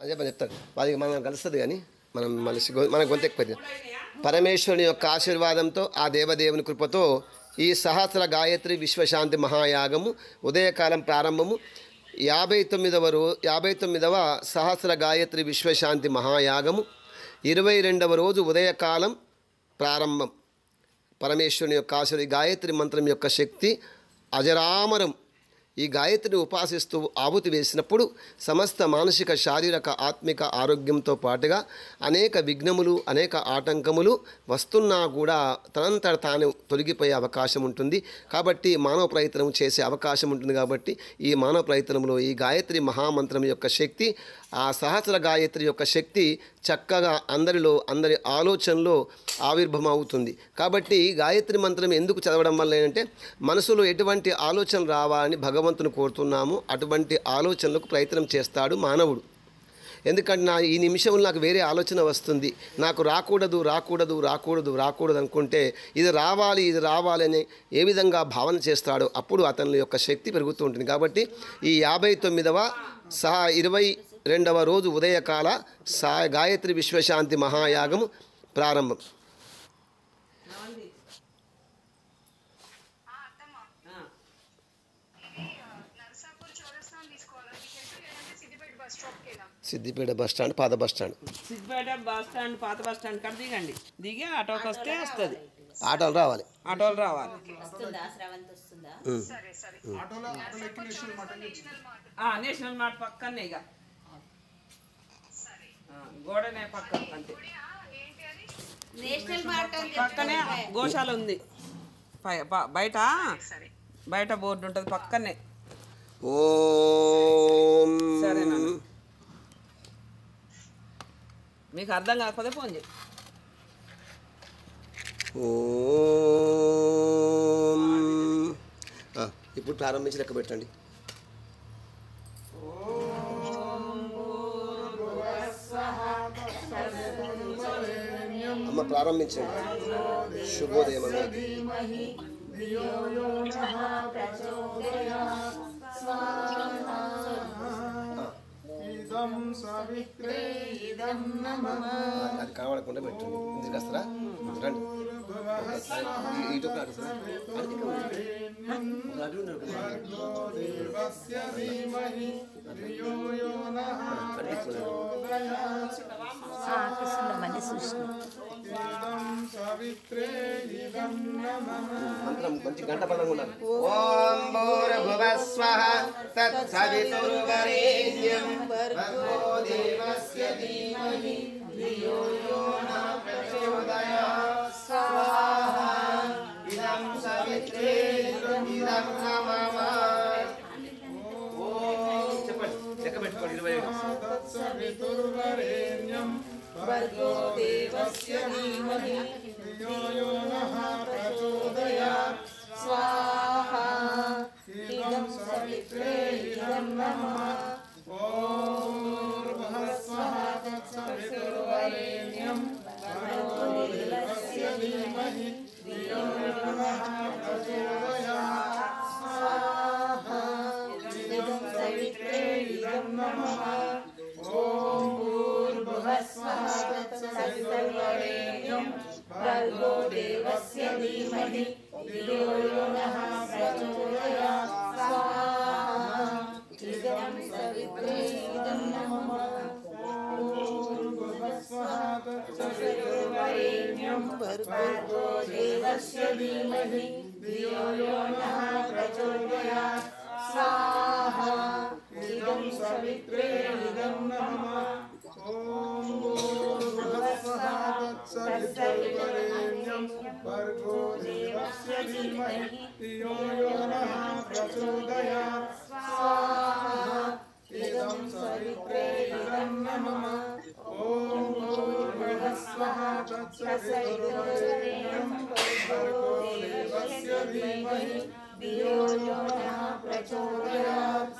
అని చెప్తాడు. వారికి మనం కలుస్తుంది కానీ మనం మనిషి మన గొంతు ఎక్కువ. పరమేశ్వరుని యొక్క ఆశీర్వాదంతో ఆ దేవదేవుని కృపతో ఈ సహస్ర గాయత్రి విశ్వశాంతి మహాయాగము ఉదయకాలం ప్రారంభము. 59వ సహస్ర గాయత్రి విశ్వశాంతి మహాయాగము 22వ రోజు ఉదయకాలం ప్రారంభం. పరమేశ్వరుని యొక్క గాయత్రి మంత్రం యొక్క శక్తి అజరామరం. ఈ గాయత్రిని ఉపాసిస్తూ ఆహుతి వేసినప్పుడు సమస్త మానసిక శారీరక ఆత్మిక ఆరోగ్యంతో పాటుగా అనేక విఘ్నములు అనేక ఆటంకములు వస్తున్నా కూడా తనంతట తాను తొలగిపోయే అవకాశం ఉంటుంది. కాబట్టి మానవ ప్రయత్నం చేసే అవకాశం ఉంటుంది. కాబట్టి ఈ మానవ ప్రయత్నంలో ఈ గాయత్రి మహామంత్రం యొక్క శక్తి, ఆ సహస్ర గాయత్రి యొక్క శక్తి చక్కగా అందరి ఆలోచనలో ఆవిర్భవం అవుతుంది. కాబట్టి గాయత్రి మంత్రం ఎందుకు చదవడం వల్ల ఏంటంటే మనసులో ఎటువంటి ఆలోచనలు రావాలని భగవంతుని కోరుతున్నాము, అటువంటి ఆలోచనలకు ప్రయత్నం చేస్తాడు మానవుడు. ఎందుకంటే ఈ నిమిషంలో నాకు వేరే ఆలోచన వస్తుంది, నాకు రాకూడదు అనుకుంటే ఇది రావాలి అని ఏ విధంగా భావన చేస్తాడో అప్పుడు అతని యొక్క శక్తి పెరుగుతూ ఉంటుంది. కాబట్టి ఈ 22వ రోజు ఉదయకాల గాయత్రి విశ్వశాంతి మహాయాగము ప్రారంభం. సిద్దిపేట బస్ స్టాండ్ పాత బస్ స్టాండ్ పాత బస్ స్టాండ్ కాడ దిగండి. దిగి ఆటోకి వస్తే వస్తుంది. ఆటోలు రావాలి. నేషనల్ మార్ట్ పక్కనే ఇక గోడనే పక్క అంతే. పక్కనే గోశాల ఉంది. బయట బోర్డు ఉంటుంది పక్కనే. సరేనా, మీకు అర్థం కాకపోతే ఫోన్ చేయి. ఇప్పుడు ప్రారంభించి లెక్క పెట్టండి. అమ్మ ప్రారంభించండి. శుభోదయం. అది కనబడకుండా పెట్టండి. ఎందుకు వస్తారా రండి. ఇటు మంత్రం మంచి గంట పదంగా ఉండాలి. ఓం భూర్భువస్వః తత్సవితుర్వరేణ్యం భర్గో దేవస్య ధీమహి ధియో యో నః ప్రచోదయాత్ స్వాహా ఇదం సవిత్రే ఇదం నమః. ఓం చెప్పండి, లెక్క పెట్టుకోండి. 27 తత్సవితుర్వరేణ్యం భర్గో దేవస్య ధీమహి ధియో యో నః ప్రచోదయాత్ స్వాహా ఇదం సవిత్రే ఇదం నమః. ఓం భూర్భువస్వః తత్సవితుర్వరేణ్యం భర్గో దేవస్య ధీమహి ధియో యో నః ప్రచోదయాత్ స్వాహా ఇదం సవిత్రే ఇదం నమః. ఓం భూర్భువస్వః తత్సవితుర్వరేణ్యం భర్గో దేవస్య ధీమహి ధియో యో నః ప్రచోదయాత్ స్వాహా ఇదం సవిత్రే ఇదం నమః. భూర్భువస్వః తత్సవితుర్వరేణ్యం భర్గో దేవస్య ధీమహి ధియో యో నః ప్రచోదయాత్ స్వాహా ఇదం సవిత్రే ఇదం నమః. ఓం భూర్భువస్వః తత్సవితుర్వరేణ్యం భర్గో దేవస్య ధీమహి ధియో యో నః ప్రచోదయాత్ స్వాహా ఇదం సవిత్రే ఇదం నమః. ఓం భూర్భువస్వః తత్సవితుర్వరేణ్యం భర్గో దేవస్య ధీమహి ధియో యో నః ప్రచోదయాత్